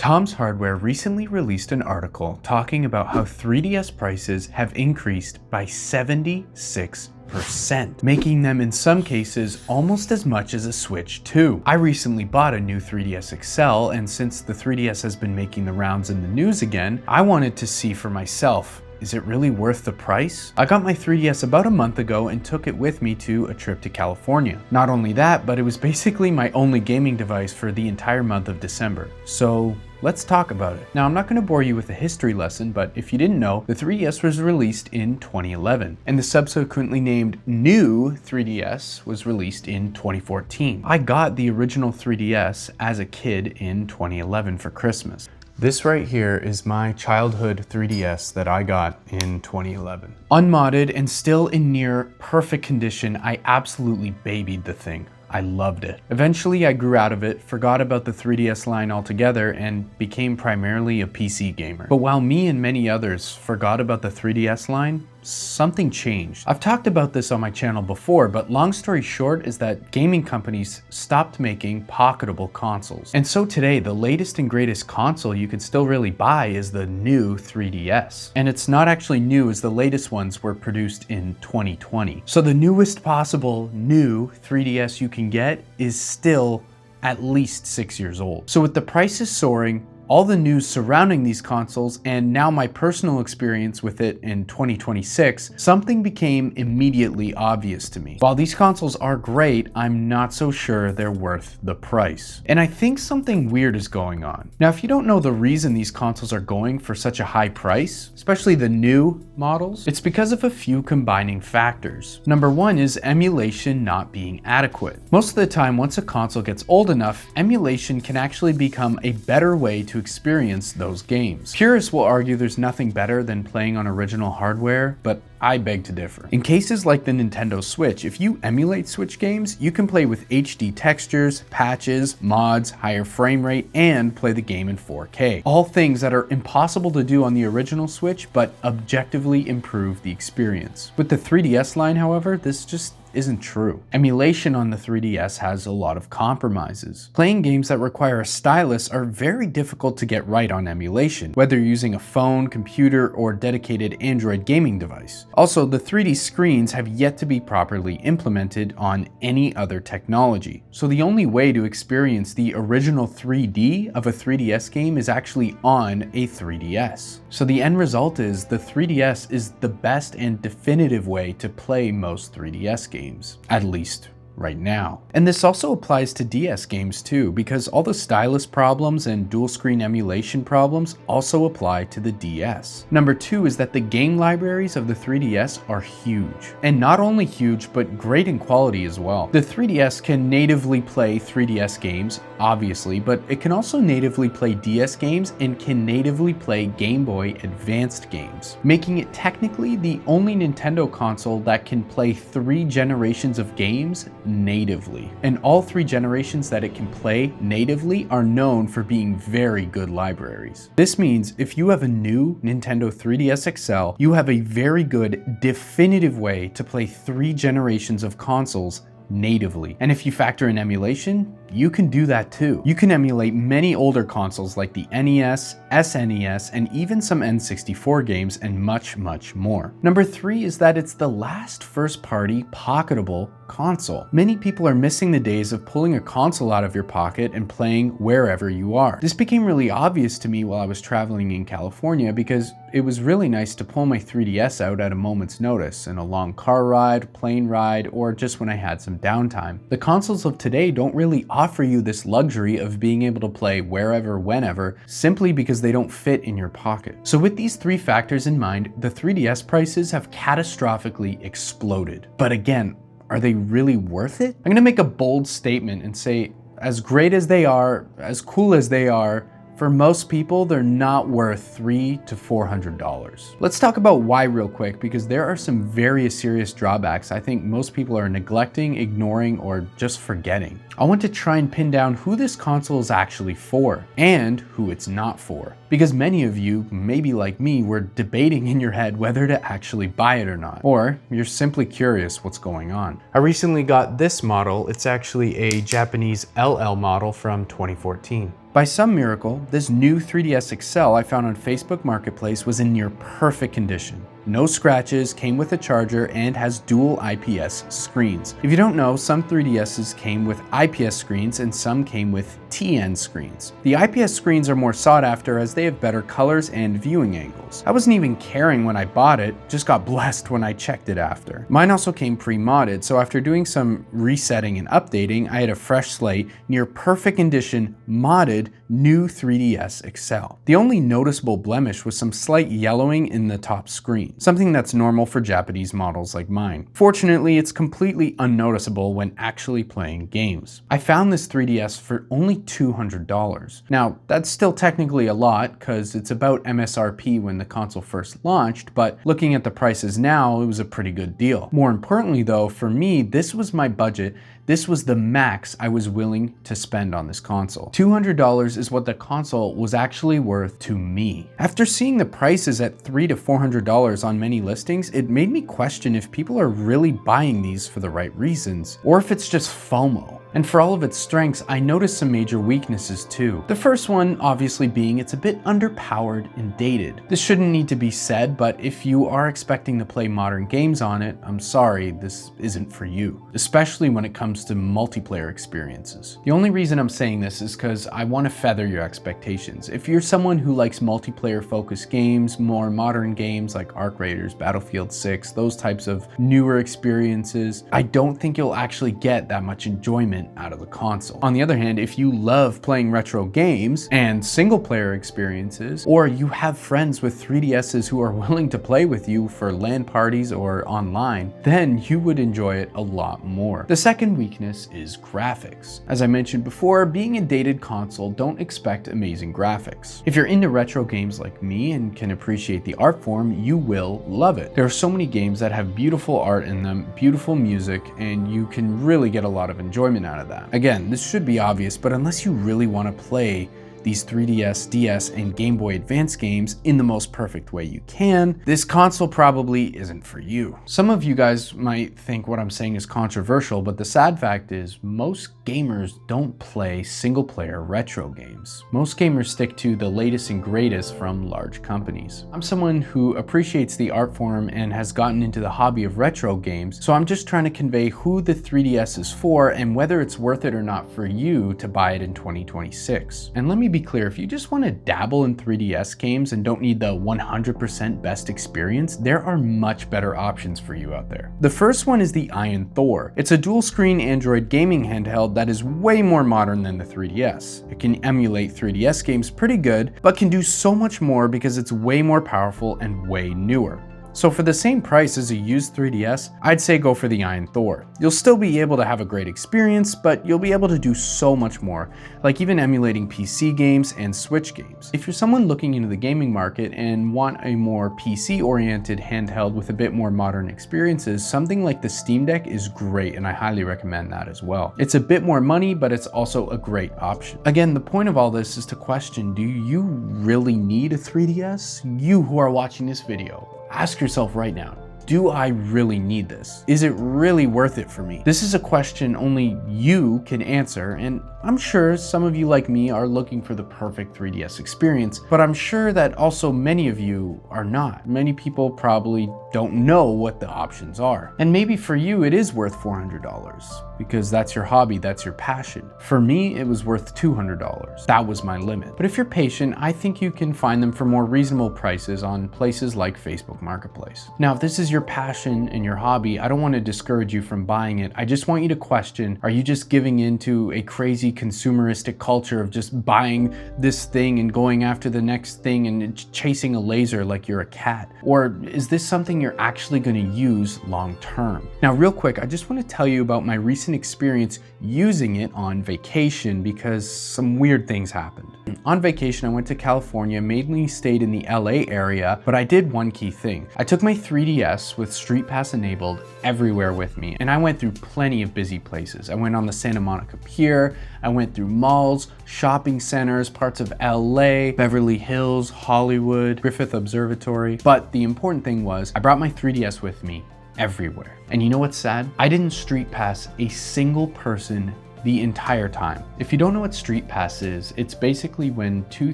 Tom's Hardware recently released an article talking about how 3DS prices have increased by 76%, making them in some cases almost as much as a Switch 2. I recently bought a new 3DS XL, and since the 3DS has been making the rounds in the news again, I wanted to see for myself, is it really worth the price? I got my 3DS about a month ago and took it with me to a trip to California. Not only that, but it was basically my only gaming device for the entire month of December. So let's talk about it. Now, I'm not going to bore you with a history lesson, but if you didn't know, the 3DS was released in 2011, and the subsequently named new 3DS was released in 2014. I got the original 3DS as a kid in 2011 for Christmas. This right here is my childhood 3DS that I got in 2011. Unmodded and still in near perfect condition, I absolutely babied the thing. I loved it. Eventually I grew out of it, forgot about the 3DS line altogether, and became primarily a PC gamer. But while me and many others forgot about the 3DS line, something changed. I've talked about this on my channel before, but long story short is that gaming companies stopped making pocketable consoles. And so today, the latest and greatest console you can still really buy is the new 3DS. And it's not actually new, as the latest ones were produced in 2020. So the newest possible new 3DS you can get is still at least 6 years old. So with the prices soaring, all the news surrounding these consoles, and now my personal experience with it in 2026, something became immediately obvious to me. While these consoles are great, I'm not so sure they're worth the price. And I think something weird is going on. Now, if you don't know the reason these consoles are going for such a high price, especially the new models, it's because of a few combining factors. Number one is emulation not being adequate. Most of the time, once a console gets old enough, emulation can actually become a better way to experience those games. Purists will argue there's nothing better than playing on original hardware, but I beg to differ. In cases like the Nintendo Switch, if you emulate Switch games, you can play with HD textures, patches, mods, higher frame rate, and play the game in 4K. All things that are impossible to do on the original Switch, but objectively improve the experience. With the 3DS line, however, this just isn't true. Emulation on the 3DS has a lot of compromises. Playing games that require a stylus are very difficult to get right on emulation, whether you're using a phone, computer, or dedicated Android gaming device. Also, the 3D screens have yet to be properly implemented on any other technology. So the only way to experience the original 3D of a 3DS game is actually on a 3DS. So the end result is the 3DS is the best and definitive way to play most 3DS games. At least right now. And this also applies to DS games too, because all the stylus problems and dual screen emulation problems also apply to the DS. Number two is that the game libraries of the 3DS are huge. And not only huge, but great in quality as well. The 3DS can natively play 3DS games, obviously, but it can also natively play DS games and can natively play Game Boy Advanced games, making it technically the only Nintendo console that can play 3 generations of games natively. And all 3 generations that it can play natively are known for being very good libraries. This means if you have a new Nintendo 3DS XL, you have a very good definitive way to play 3 generations of consoles natively. And if you factor in emulation, you can do that too. You can emulate many older consoles like the NES, SNES, and even some N64 games, and much, much more. Number 3 is that it's the last first-party pocketable console. Many people are missing the days of pulling a console out of your pocket and playing wherever you are. This became really obvious to me while I was traveling in California, because it was really nice to pull my 3DS out at a moment's notice in a long car ride, plane ride, or just when I had some downtime. The consoles of today don't really offer you this luxury of being able to play wherever, whenever, simply because they don't fit in your pocket. So with these 3 factors in mind, the 3DS prices have catastrophically exploded. But again, are they really worth it? I'm gonna make a bold statement and say, as great as they are, as cool as they are, for most people, they're not worth $300 to $400. Let's talk about why real quick, because there are some very serious drawbacks I think most people are neglecting, ignoring, or just forgetting. I want to try and pin down who this console is actually for, and who it's not for. Because many of you, maybe like me, were debating in your head whether to actually buy it or not. Or you're simply curious what's going on. I recently got this model. It's actually a Japanese LL model from 2014. By some miracle, this new 3DS XL I found on Facebook Marketplace was in near perfect condition. No scratches, came with a charger, and has dual IPS screens. If you don't know, some 3DSs came with IPS screens and some came with TN screens. The IPS screens are more sought after as they have better colors and viewing angles. I wasn't even caring when I bought it, just got blessed when I checked it after. Mine also came pre-modded, so after doing some resetting and updating, I had a fresh slate, near perfect condition, modded new 3DS XL. The only noticeable blemish was some slight yellowing in the top screen, something that's normal for Japanese models like mine. Fortunately, it's completely unnoticeable when actually playing games. I found this 3DS for only $200. Now, that's still technically a lot because it's about MSRP when the console first launched, but looking at the prices now, it was a pretty good deal. More importantly though, for me, this was my budget. This was the max I was willing to spend on this console. $200 is what the console was actually worth to me. After seeing the prices at $300 to $400 on many listings, it made me question if people are really buying these for the right reasons, or if it's just FOMO. And for all of its strengths, I noticed some major weaknesses too. The first one obviously being it's a bit underpowered and dated. This shouldn't need to be said, but if you are expecting to play modern games on it, I'm sorry, this isn't for you, especially when it comes to multiplayer experiences. The only reason I'm saying this is because I want to feather your expectations. If you're someone who likes multiplayer focused games, more modern games like Arc Raiders, Battlefield 6, those types of newer experiences, I don't think you'll actually get that much enjoyment out of the console. On the other hand, if you love playing retro games and single player experiences, or you have friends with 3DSs who are willing to play with you for LAN parties or online, then you would enjoy it a lot more. The second weakness is graphics. As I mentioned before, being a dated console, don't expect amazing graphics. If you're into retro games like me and can appreciate the art form, you will love it. There are so many games that have beautiful art in them, beautiful music, and you can really get a lot of enjoyment out of that. Again, this should be obvious, but unless you really want to play these 3DS, DS, and Game Boy Advance games in the most perfect way you can, this console probably isn't for you. Some of you guys might think what I'm saying is controversial, but the sad fact is most gamers don't play single-player retro games. Most gamers stick to the latest and greatest from large companies. I'm someone who appreciates the art form and has gotten into the hobby of retro games, so I'm just trying to convey who the 3DS is for and whether it's worth it or not for you to buy it in 2026. And let me be clear, if you just want to dabble in 3DS games and don't need the 100% best experience, there are much better options for you out there. The first one is the AYN Thor. It's a dual screen Android gaming handheld that is way more modern than the 3DS. It can emulate 3DS games pretty good, but can do so much more because it's way more powerful and way newer. So for the same price as a used 3DS, I'd say go for the AYN Thor. You'll still be able to have a great experience, but you'll be able to do so much more, like even emulating PC games and Switch games. If you're someone looking into the gaming market and want a more PC-oriented handheld with a bit more modern experiences, something like the Steam Deck is great, and I highly recommend that as well. It's a bit more money, but it's also a great option. Again, the point of all this is to question, do you really need a 3DS? You who are watching this video, ask yourself right now, do I really need this? Is it really worth it for me? This is a question only you can answer, and I'm sure some of you like me are looking for the perfect 3DS experience, but I'm sure that also many of you are not. Many people probably don't know what the options are. And maybe for you it is worth $400 because that's your hobby, that's your passion. For me, it was worth $200. That was my limit. But if you're patient, I think you can find them for more reasonable prices on places like Facebook Marketplace. Now, if this is your passion and your hobby, I don't want to discourage you from buying it. I just want you to question, are you just giving into a crazy consumeristic culture of just buying this thing and going after the next thing and chasing a laser like you're a cat? Or is this something you're actually going to use long term? Now, real quick, I just want to tell you about my recent experience using it on vacation because some weird things happened. On vacation, I went to California, mainly stayed in the LA area, but I did one key thing. I took my 3DS with Street Pass enabled everywhere with me, and I went through plenty of busy places. I went on the Santa Monica Pier, I went through malls, shopping centers, parts of LA, Beverly Hills, Hollywood, Griffith Observatory. But the important thing was I brought my 3DS with me everywhere. And you know what's sad? I didn't Street Pass a single person the entire time. If you don't know what Street Pass is, it's basically when two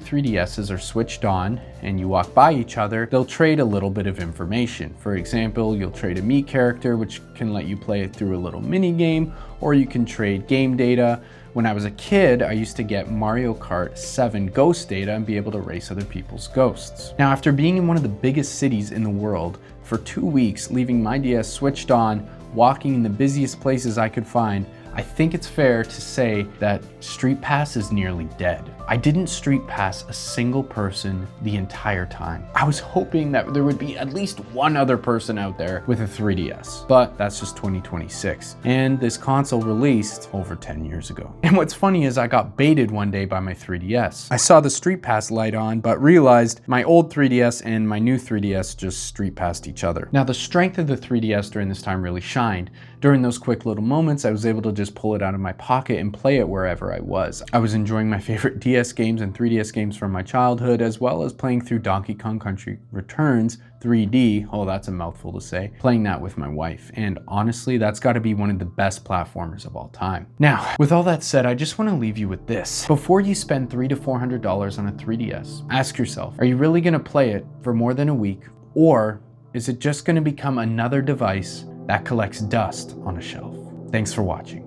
3DSs are switched on and you walk by each other, they'll trade a little bit of information. For example, you'll trade a Mii character, which can let you play it through a little mini game, or you can trade game data. When I was a kid, I used to get Mario Kart 7 ghost data and be able to race other people's ghosts. Now, after being in one of the biggest cities in the world for 2 weeks, leaving my DS switched on, walking in the busiest places I could find, I think it's fair to say that Street Pass is nearly dead. I didn't Street Pass a single person the entire time. I was hoping that there would be at least one other person out there with a 3DS, but that's just 2026. And this console released over 10 years ago. And what's funny is I got baited one day by my 3DS. I saw the Street Pass light on, but realized my old 3DS and my new 3DS just Street Passed each other. Now, the strength of the 3DS during this time really shined. During those quick little moments, I was able to just pull it out of my pocket and play it wherever I was. I was enjoying my favorite DS games and 3DS games from my childhood, as well as playing through Donkey Kong Country Returns 3D, oh that's a mouthful to say, playing that with my wife. And honestly, that's gotta be one of the best platformers of all time. Now, with all that said, I just wanna leave you with this. Before you spend $300 to $400 on a 3DS, ask yourself, are you really gonna play it for more than a week? Or is it just gonna become another device that collects dust on a shelf? Thanks for watching.